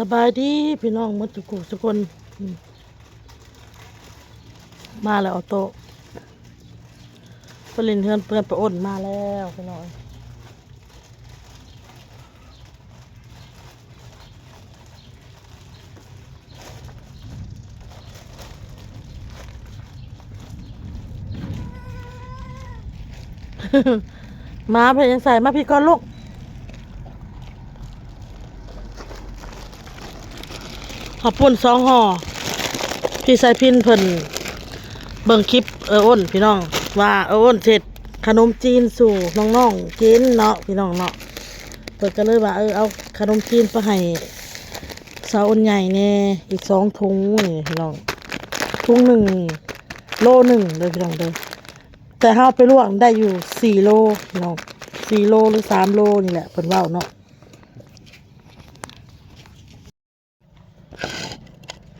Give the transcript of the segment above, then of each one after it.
สบายดีพี่น้องหมดทุกคนมาแล้วออโต้ปลินเพื่อนเพื่อนประอ้นมาแล้วพี่น้อง มาเพื่อนยังใส่มาพี่ก้อนลูกขอบปุ่น2 ห่อพี่ใส่พินเพิ่นเบิ่งคลิปอ้นพี่น้องว่าอ้นเสร็จขนมจีนสู่น้องๆกินเนาะพี่น้องเนาะเพิ่นก็เลยว่าเอาขนมจีนไปให้สาวอ้นใหญ่แน่อีก2 ถุงนี่พี่น้องถุง1 โลเลยพี่น้องเด้อแต่เฮาไปลวกได้อยู่4 โลพี่น้อง4 โลหรือ3 โลนี่แหละเพิ่นเว้าเนาะ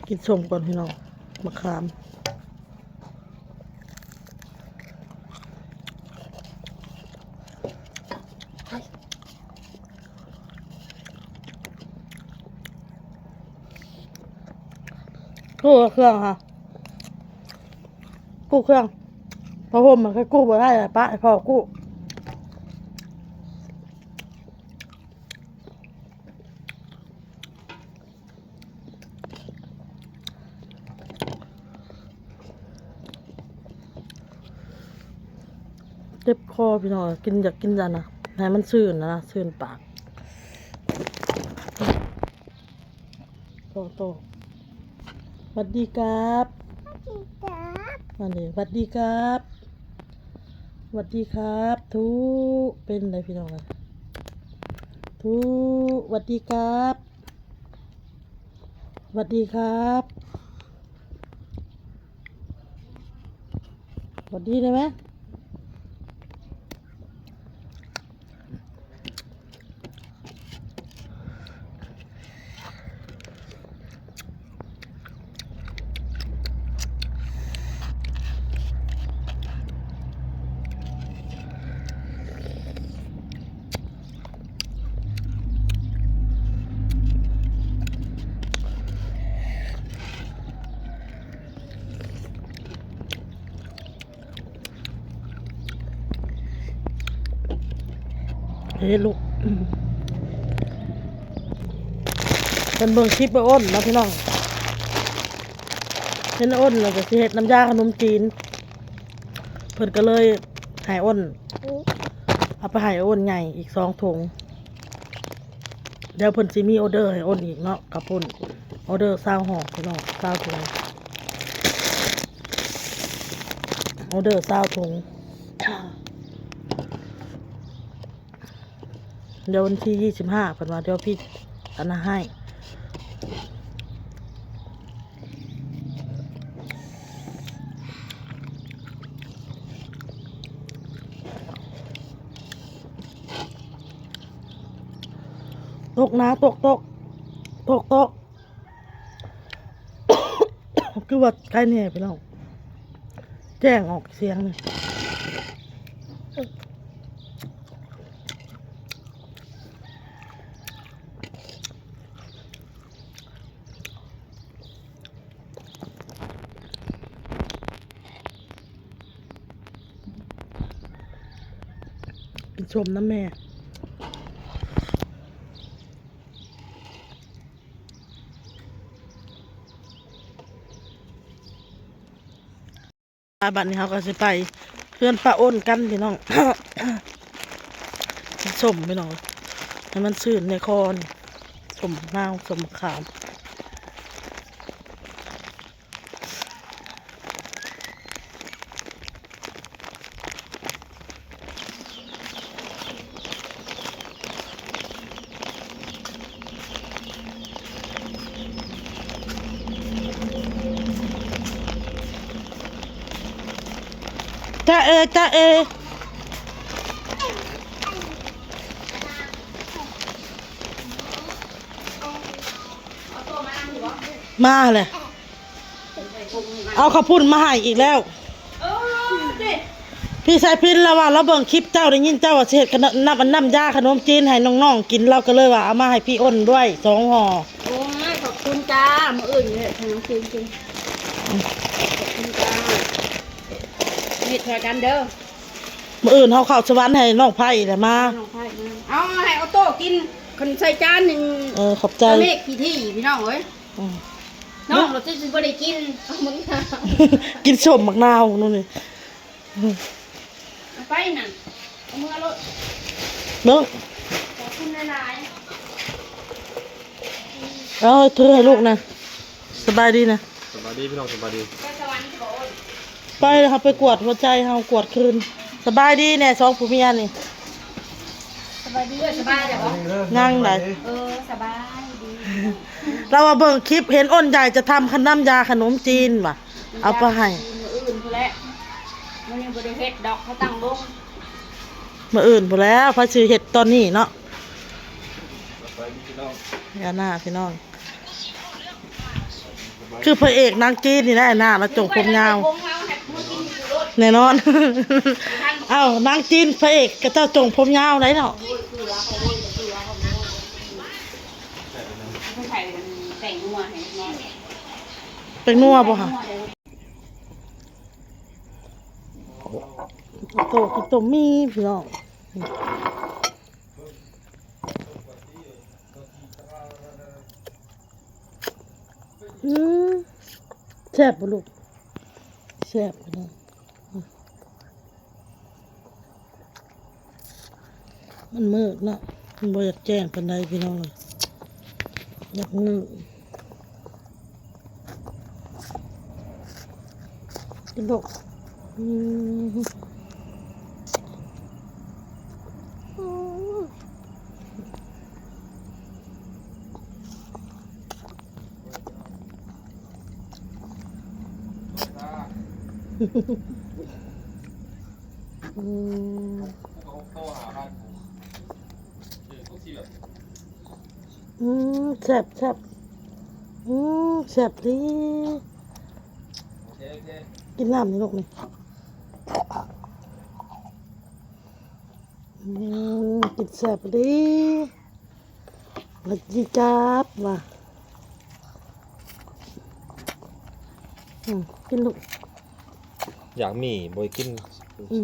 กินส้มก่อนพี่น้องมะขามกู้เครื่องค่ะกู้เครื่องพอผมมันแค่กู้บ่ได้แหละป้าให้พ่อกู้เจ็บคอพี่น้องกินอยากกินจันนะให้มันซื่นนะซื่นปากโตสวัสดีครับมาเลยสวัสดีครับสวัสดีครับทุกเป็นอะไรพี่น้องทุกสวัสดีครับสวัสดีครับสวัสดีได้ไหมเฮ้ลูกเป็นเบิ่งคลิปไปอ้นนะพี่น้องเห็นอ้นเราจะสิเฮ็ดน้ำยาขนมจีนเพิ่นก็เลยให้อ้นเอาไปให้อ้นใหญ่อีก2 ถุงเดี๋ยวเพิ่นสิมีออเดอร์ให้อ้นอีกเนาะกับพุ่นออเดอร์20 ห่อพี่น้อง20 ถุงออเดอร์20 ถุงเดี๋ยววันที่25เพิ่นว่าเดี๋ยวพี่อันนั้นให้ตกนะตกคือว่าใกล้เนี่ยพี่น้องแจ้งออกเสียงเลยกินชมน้ำแม่บัดนี้เขาก็จะไปเพื่อนป้าอ้นกันพี่น้อง สมพี่น้องให้มันซื่นในคอนสมนาวสมขามจ้าเอมาเลยเอาข้าวปุ้นมาให้อีกแล้วพี่ชายพินแล้วว่าเราเบิ่งคลิปเจ้าได้ยินเจ้าว่าเสร็จน้ำยาขนมจีนให้น้องๆกินเราก็เลยว่าเอามาให้พี่อ้นด้วย2 ห่อ จ้ามื้ออื่นเนี่ยทางน้ำจริงขอบคุณจ้านี่ช่วยกันเด้อ มื้ออื่นเฮาเข้าสวรรค์ให้น้องไผ่แหละมา น้องไผ่มาเอาให้ออโต้กินคนใส่จานหนึ่ง ขอบใจ เมฆพี่ที่พี่น้องเอ้ยน้องเราจะบ่ได้กินเอามึง กินส้มมักนาวนู่นนี่ เอาไปนั่นเอามือรถ เบิ่ง ขอบคุณหลาย เอาเธอให้ลูกนะสบายดีนะ สบายดีพี่น้องสบายดี ๆไปสวรรค์บ่โอน ไปเลยครับไปกวดหัวใจเฮากวดคืนสบายดีแน่สองผัวเมียนี่ สบายดีสบายเด้อบ่ นั่งไหน สบายดี เราว่าเบิ่งคลิปเห็นอ้นใหญ่จะทำขนมยาขนมจีนว่ะเอาไปให้ มื้ออื่นพุ่นแหละมื้อนี้บ่ได้เฮ็ดดอกเขาตั้งวง มื้ออื่นพุ่นแล้วพระชื่อเฮ็ดตอนนี้เนาะ สบายดีพี่น้อง ยาหน้าพี่น้องคือพระเอกนางจีนนี่แหละหน้าแล้วจงผมยาว วงเฮาให้มื้อกินอยู่รถ แน่นอน เอ้านางจีนพระเอกก็เจ้าจงผมยาวไหนเนาะ ไม่ใส่แต่งนัวให้น้อย เป็นนัวบ่ค่ะโตกินต้มมีพี่น้องแซ่บบ่ลูกแซ่บพี่น้องมันมืดเนาะมันบ่อยากแจ้งปานใดพี่น้องเลยอยากมืดกินลูกแซ่บแซ่บแซ่บดีกินน้ำนี่ลูกนี่กินแซ่บดีมาจีจับมากินลูก อยากมีบ่อยกิน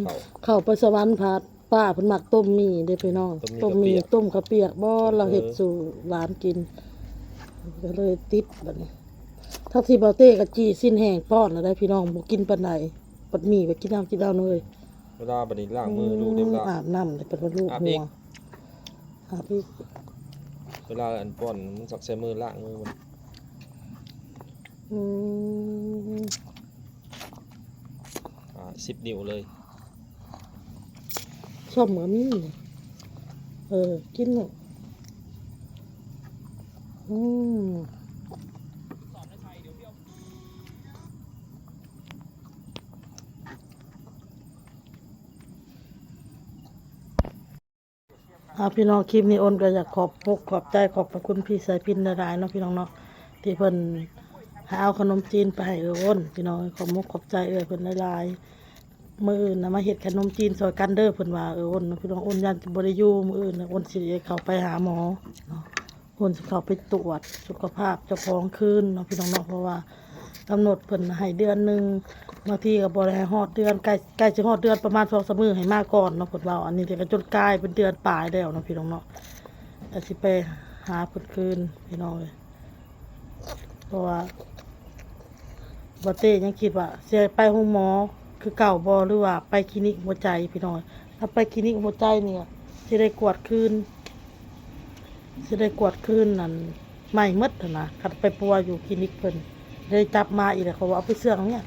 เขา เข้าไปสวรรค์ผัดป้าเพิ่นมักต้มหมี่เด้พี่น้องต้มหมี่ต้มข้าวเปียกบ่เราเฮ็ดสู่หลานกินก็เลยติดบัดนี้ถ้าที่เบาเต้กับจีสิ้นแห้งป้อนแล้วได้พี่น้องบ่กินปานใดปัดหมี่ไปกินน้ำเลย เวลาบัดนี้ล้างมือลูกเดี๋ยวล้าง อาบน้ำเลยเป็นว่าลูก อาบ หั อี ว ก อาบอีก เวลาอันป้อนมันสักใช้มือล้างมือมัน อืม 10 นิ้วเลย ชอบหมูมี่กินหนูพี่น้องคลิปนี้อ้นก็อยากขอบใจขอบพระคุณพี่สายพินหลายๆเนาะพี่น้องเนาะที่เพิ่นหาเอาขนมจีนไปให้อ้นพี่น้องขอบใจเพิ่นหลายๆมื้ออื่นนะมาเฮ็ดขนมจีนซอยกันเด้อเพิ่นว่าอ้นพี่น้องอ้นยันบ่ได้อยู่มื้ออื่นอ้นสิเข้าไปหาหมอเนาะอ้นสิเข้าไปตรวจสุขภาพเจ้าของคืนเนาะพี่น้องเนาะเพราะว่ากำหนดเพิ่นให้เดือนนึงบางทีก็บ่ได้ให้ฮอดเดือนใกล้สิฮอดเดือนประมาณ 2-3 มื้อให้มาก่อนเนาะเพิ่นว่าอันนี้ก็จนกลายเป็นเดือนปลายแล้วเนาะพี่น้องเนาะแต่สิไปหาเพิ่นคืนพี่น้องเลยเพราะว่าบ่เต้ยังคิดว่าสิไปโรงหมอคือเก่าบ่หรือว่าไปคลินิกหัวใจพี่น้องถ้าไปคลินิกหัวใจเนี่ยสิได้กวดคืนนั่นใหม่หมดหั่นนะคันไปปัวอยู่คลินิกเพิ่นได้จับมาอีกแล้วเขาว่าเอาไปเสื่องเนี่ย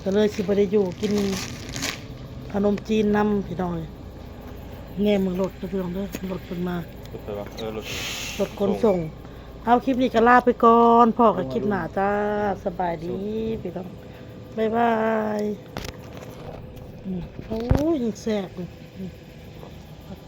ก็เลยสิบ่ได้อยู่กินขนมจีนนำพี่น้องเลยแง่มึงรถพี่น้องเด้อรถเพิ่นมาร ถไปวะรถขนส่งเอาคลิปนี้ก็ลาไปก่อนพ่อกับคลิปหน้าจ้าสบายดีพี่น้องบ๊ายบายโอ้ยยังแซ่บเลยโอเค